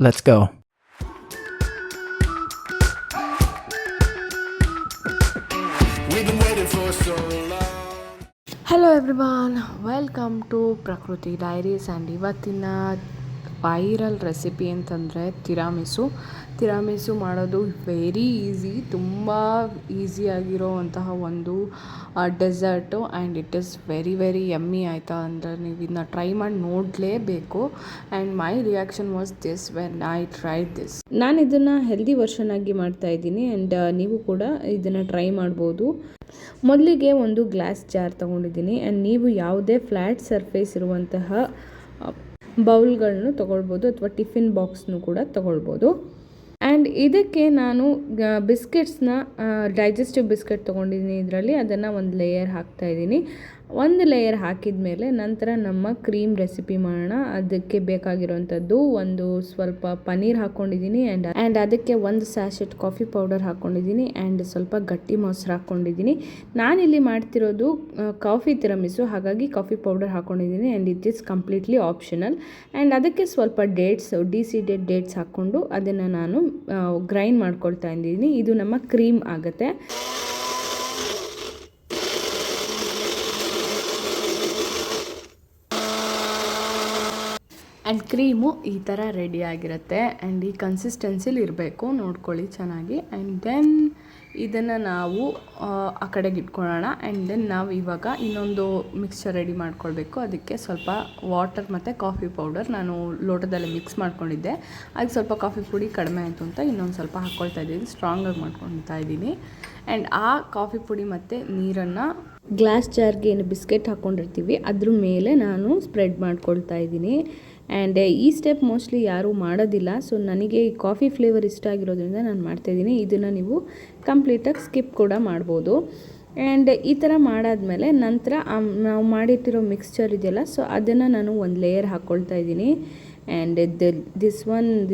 Let's go. We've been waiting for so long. Hello everyone, welcome to Prakriti diaries. And ಇವತ್ತಿನ viral recipe ಅಂತಂದರೆ tiramisu ಮಾಡೋದು very easy, ತುಂಬ ಈಸಿಯಾಗಿರೋವಂತಹ ಒಂದು dessert. And it is very very yummy. ಆಯಿತಾ ಅಂದರೆ ನೀವು ಇದನ್ನ ಟ್ರೈ ಮಾಡಿ ನೋಡಲೇಬೇಕು. And my reaction was this when I tried this. ನಾನು ಇದನ್ನು ಹೆಲ್ದಿ ವರ್ಷನ್ ಆಗಿ ಮಾಡ್ತಾಯಿದ್ದೀನಿ. ಆ್ಯಂಡ್ ನೀವು ಕೂಡ ಇದನ್ನು ಟ್ರೈ ಮಾಡ್ಬೋದು. ಮೊದಲಿಗೆ ಒಂದು ಗ್ಲಾಸ್ ಜಾರ್ ತೊಗೊಂಡಿದ್ದೀನಿ. ಆ್ಯಂಡ್ ನೀವು ಯಾವುದೇ ಫ್ಲ್ಯಾಟ್ ಸರ್ಫೇಸ್ ಇರುವಂತಹ ಬೌಲ್ಗಳನ್ನು ತೊಗೊಳ್ಬೋದು, ಅಥವಾ ಟಿಫಿನ್ ಬಾಕ್ಸ್ನು ಕೂಡ ತೊಗೊಳ್ಬೋದು. ಆ್ಯಂಡ್ ಇದಕ್ಕೆ ನಾನು ಬಿಸ್ಕೆಟ್ಸ್ನ ಡೈಜೆಸ್ಟಿವ್ ಬಿಸ್ಕೆಟ್ ತೊಗೊಂಡಿದ್ದೀನಿ. ಇದರಲ್ಲಿ ಅದನ್ನು ಒಂದು ಲೇಯರ್ ಹಾಕ್ತಾಯಿದ್ದೀನಿ. ಒಂದು ಲೇಯರ್ ಹಾಕಿದ ಮೇಲೆ ನಂತರ ನಮ್ಮ ಕ್ರೀಮ್ ರೆಸಿಪಿ ಮಾಡೋಣ. ಅದಕ್ಕೆ ಬೇಕಾಗಿರೋವಂಥದ್ದು ಒಂದು ಸ್ವಲ್ಪ ಪನ್ನೀರ್ ಹಾಕ್ಕೊಂಡಿದ್ದೀನಿ. ಆ್ಯಂಡ್ ಅದಕ್ಕೆ ಒಂದು ಸ್ಯಾಶೆಟ್ ಕಾಫಿ ಪೌಡರ್ ಹಾಕ್ಕೊಂಡಿದ್ದೀನಿ. ಆ್ಯಂಡ್ ಸ್ವಲ್ಪ ಗಟ್ಟಿ ಮೊಸರು ಹಾಕ್ಕೊಂಡಿದ್ದೀನಿ. ನಾನಿಲ್ಲಿ ಮಾಡ್ತಿರೋದು ಕಾಫಿ ತಿರಮಿಸು, ಹಾಗಾಗಿ ಕಾಫಿ ಪೌಡರ್ ಹಾಕ್ಕೊಂಡಿದ್ದೀನಿ. And it is completely optional. And ಅದಕ್ಕೆ ಸ್ವಲ್ಪ ಡಿಸಿಡೆಡ್ ಡೇಟ್ಸ್ ಹಾಕ್ಕೊಂಡು ಅದನ್ನು ನಾನು ಗ್ರೈಂಡ್ ಮಾಡ್ಕೊಳ್ತಾ ಇದ್ದೀನಿ. ಇದು ನಮ್ಮ ಕ್ರೀಮ್ ಆಗುತ್ತೆ. ಆ್ಯಂಡ್ ಕ್ರೀಮು ಈ ಥರ ರೆಡಿಯಾಗಿರುತ್ತೆ. ಆ್ಯಂಡ್ ಈ ಕನ್ಸಿಸ್ಟೆನ್ಸಿಲಿ ಇರಬೇಕು, ನೋಡ್ಕೊಳ್ಳಿ ಚೆನ್ನಾಗಿ. ಆ್ಯಂಡ್ ದೆನ್ ಇದನ್ನು ನಾವು ಆ ಕಡೆಗೆ ಇಟ್ಕೊಳ್ಳೋಣ. ಆ್ಯಂಡ್ ದೆನ್ ನಾವು ಇವಾಗ ಇನ್ನೊಂದು ಮಿಕ್ಸ್ಚರ್ ರೆಡಿ ಮಾಡ್ಕೊಳ್ಬೇಕು. ಅದಕ್ಕೆ ಸ್ವಲ್ಪ ವಾಟರ್ ಮತ್ತು ಕಾಫಿ ಪೌಡರ್ ನಾನು ಲೋಟದಲ್ಲಿ ಮಿಕ್ಸ್ ಮಾಡ್ಕೊಂಡಿದ್ದೆ. ಅದಕ್ಕೆ ಸ್ವಲ್ಪ ಕಾಫಿ ಪುಡಿ ಕಡಿಮೆ ಆಯಿತು ಅಂತ ಇನ್ನೊಂದು ಸ್ವಲ್ಪ ಹಾಕ್ಕೊಳ್ತಾ ಇದ್ದೀನಿ, ಸ್ಟ್ರಾಂಗಾಗಿ ಮಾಡ್ಕೊಳ್ತಾ ಇದ್ದೀನಿ. ಆ್ಯಂಡ್ ಆ ಕಾಫಿ ಪುಡಿ ಮತ್ತು ನೀರನ್ನು ಗ್ಲಾಸ್ ಜಾರ್ಗೆ ಏನು ಬಿಸ್ಕೆಟ್ ಹಾಕ್ಕೊಂಡಿರ್ತೀವಿ ಅದ್ರ ಮೇಲೆ ನಾನು ಸ್ಪ್ರೆಡ್ ಮಾಡ್ಕೊಳ್ತಾ ಇದ್ದೀನಿ. ಆ್ಯಂಡ್ ಈ ಸ್ಟೆಪ್ ಮೋಸ್ಟ್ಲಿ ಯಾರೂ ಮಾಡೋದಿಲ್ಲ. ಸೊ ನನಗೆ ಈ ಕಾಫಿ ಫ್ಲೇವರ್ ಇಷ್ಟ ಆಗಿರೋದ್ರಿಂದ ನಾನು ಮಾಡ್ತಾಯಿದ್ದೀನಿ. ಇದನ್ನು ನೀವು ಕಂಪ್ಲೀಟಾಗಿ ಸ್ಕಿಪ್ ಕೂಡ ಮಾಡ್ಬೋದು. ಆ್ಯಂಡ್ ಈ ಥರ ಮಾಡಾದಮೇಲೆ ನಂತರ ನಾವು ಮಾಡಿಟ್ಟಿರೋ ಮಿಕ್ಸ್ಚರ್ ಇದೆಯಲ್ಲ, ಸೊ ಅದನ್ನು ನಾನು ಒಂದು ಲೇಯರ್ ಹಾಕ್ಕೊಳ್ತಾ ಇದ್ದೀನಿ. ಆ್ಯಂಡ್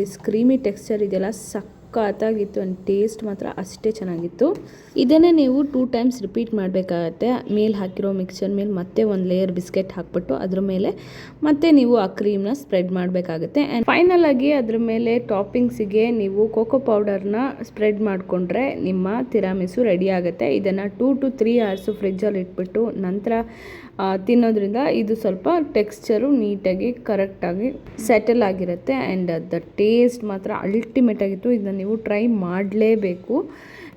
ದಿಸ್ ಕ್ರೀಮಿ ಟೆಕ್ಸ್ಚರ್ ಇದೆಯಲ್ಲ ಸಖತ್ತಾಗಿತ್ತು. ಆ್ಯಂಡ್ ಟೇಸ್ಟ್ ಮಾತ್ರ ಅಷ್ಟೇ ಚೆನ್ನಾಗಿತ್ತು. ಇದನ್ನೇ ನೀವು 2 times ರಿಪೀಟ್ ಮಾಡಬೇಕಾಗತ್ತೆ. ಮೇಲೆ ಹಾಕಿರೋ ಮಿಕ್ಸ್ಚರ್ ಮೇಲೆ ಮತ್ತೆ ಒಂದು ಲೇಯರ್ ಬಿಸ್ಕೆಟ್ ಹಾಕ್ಬಿಟ್ಟು ಅದ್ರ ಮೇಲೆ ಮತ್ತೆ ನೀವು ಆ ಕ್ರೀಮ್ನ ಸ್ಪ್ರೆಡ್ ಮಾಡಬೇಕಾಗುತ್ತೆ. ಆ್ಯಂಡ್ ಫೈನಲ್ ಆಗಿ ಅದ್ರ ಮೇಲೆ ಟಾಪಿಂಗ್ಸಿಗೆ ನೀವು ಕೋಕೋ ಪೌಡರ್ನ ಸ್ಪ್ರೆಡ್ ಮಾಡಿಕೊಂಡ್ರೆ ನಿಮ್ಮ ತಿರಾಮಿಸು ರೆಡಿ ಆಗುತ್ತೆ. ಇದನ್ನು 2 to 3 hours ಫ್ರಿಜ್ಜಲ್ಲಿ ಇಟ್ಬಿಟ್ಟು ನಂತರ ತಿನ್ನೋದ್ರಿಂದ ಇದು ಸ್ವಲ್ಪ ಟೆಕ್ಸ್ಚರು ನೀಟಾಗಿ ಕರೆಕ್ಟಾಗಿ ಸೆಟಲ್ ಆಗಿರುತ್ತೆ. ಆ್ಯಂಡ್ ದ ಟೇಸ್ಟ್ ಮಾತ್ರ ಅಲ್ಟಿಮೇಟ್ ಆಗಿತ್ತು. ಇದನ್ನ ನೀವು ಟ್ರೈ ಮಾಡಲೇಬೇಕು.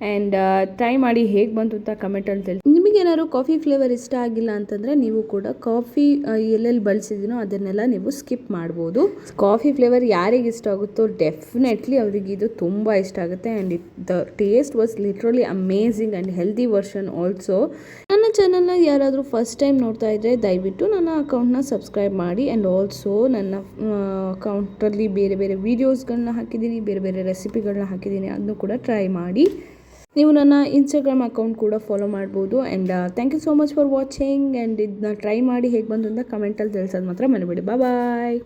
ಆ್ಯಂಡ್ ಟ್ರೈ ಮಾಡಿ ಹೇಗೆ ಬಂತು ಅಂತ ಕಮೆಂಟಲ್ಲಿ ತಿಳಿಸಿ. ನಿಮಗೇನಾದ್ರು ಕಾಫಿ ಫ್ಲೇವರ್ ಇಷ್ಟ ಆಗಿಲ್ಲ ಅಂತಂದರೆ ನೀವು ಕೂಡ ಕಾಫಿ ಎಲ್ಲೆಲ್ಲಿ ಬಳಸಿದ್ದೀನೋ ಅದನ್ನೆಲ್ಲ ನೀವು ಸ್ಕಿಪ್ ಮಾಡ್ಬೋದು. ಕಾಫಿ ಫ್ಲೇವರ್ ಯಾರಿಗೆ ಇಷ್ಟ ಆಗುತ್ತೋ ಡೆಫಿನೆಟ್ಲಿ ಅವರಿಗೆ ಇದು ತುಂಬ ಇಷ್ಟ ಆಗುತ್ತೆ. And the taste was literally amazing and healthy version also. ನನ್ನ ಚಾನಲ್ನ ಯಾರಾದರೂ ಫಸ್ಟ್ ಟೈಮ್ ನೋಡ್ತಾ ಇದ್ದರೆ ದಯವಿಟ್ಟು ನನ್ನ ಅಕೌಂಟ್ನ ಸಬ್ಸ್ಕ್ರೈಬ್ ಮಾಡಿ. ಆ್ಯಂಡ್ ಆಲ್ಸೋ ನನ್ನ ಅಕೌಂಟಲ್ಲಿ ಬೇರೆ ಬೇರೆ ವೀಡಿಯೋಸ್ಗಳನ್ನ ಹಾಕಿದ್ದೀನಿ, ಬೇರೆ ಬೇರೆ ರೆಸಿಪಿಗಳನ್ನ ಹಾಕಿದ್ದೀನಿ, ಅದನ್ನು ಕೂಡ ಟ್ರೈ ಮಾಡಿ. ನೀವು ನನ್ನ ಇನ್ಸ್ಟಾಗ್ರಾಮ್ ಅಕೌಂಟ್ ಕೂಡ ಫಾಲೋ ಮಾಡ್ಬೋದು. And thank you so much for watching. And ಇದನ್ನ ಟ್ರೈ ಮಾಡಿ ಹೇಗೆ ಬಂತು ಅಂತ ಕಮೆಂಟಲ್ಲಿ ತಿಳಿಸೋದು ಮಾತ್ರ ಮರಿಬೇಡಿ. ಬಾಯ್.